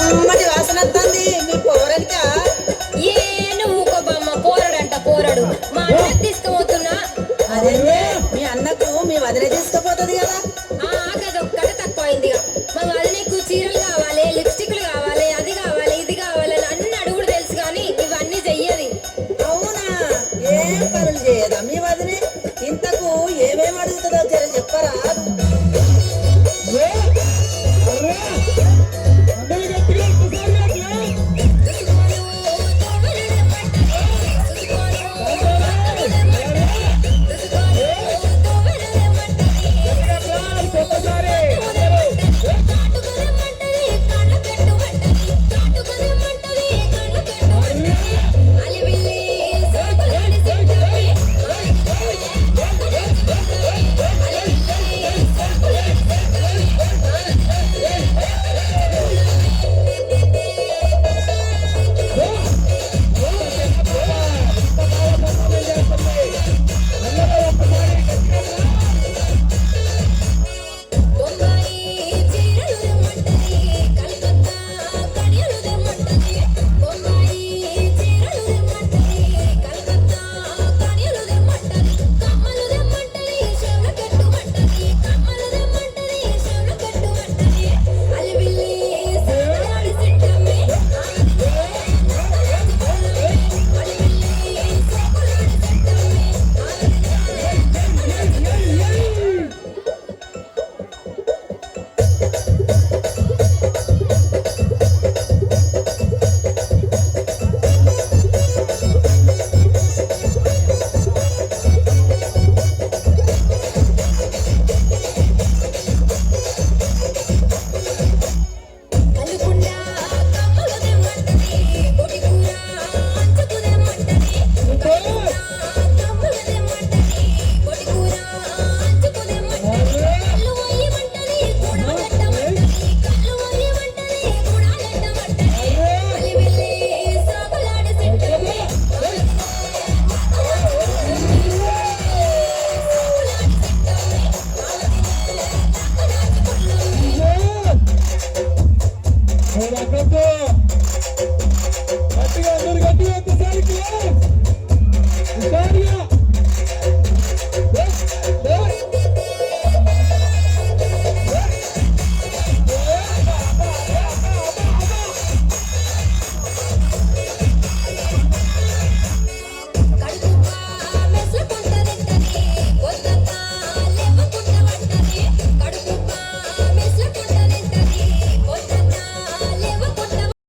కమ్మటి వాసన వస్తుంది మీ పోరనిక. ఏ నువ్వు ఒక బొమ్మ పోరడంట పోరడు మా అన్నకి తీసుకుపోతున్నా. అదే మీ అన్నకు మీ వదిన తీసుకుపోతుంది కదా. గదొక్కటే తక్కువ అయింది. మా వదినకు చీరలు కావాలి, లిప్స్టిక్లు కావాలి, అది కావాలి, ఇది కావాలని అన్ని అడుగుడు తెలుసు కానీ ఇవన్నీ చెయ్యది. అవునా, ఏం పనులు చేయదా మీ వదినే? ఇంతకు ఏమేమి అడుగుతుందో జర చెప్పరా. Hola, Coco.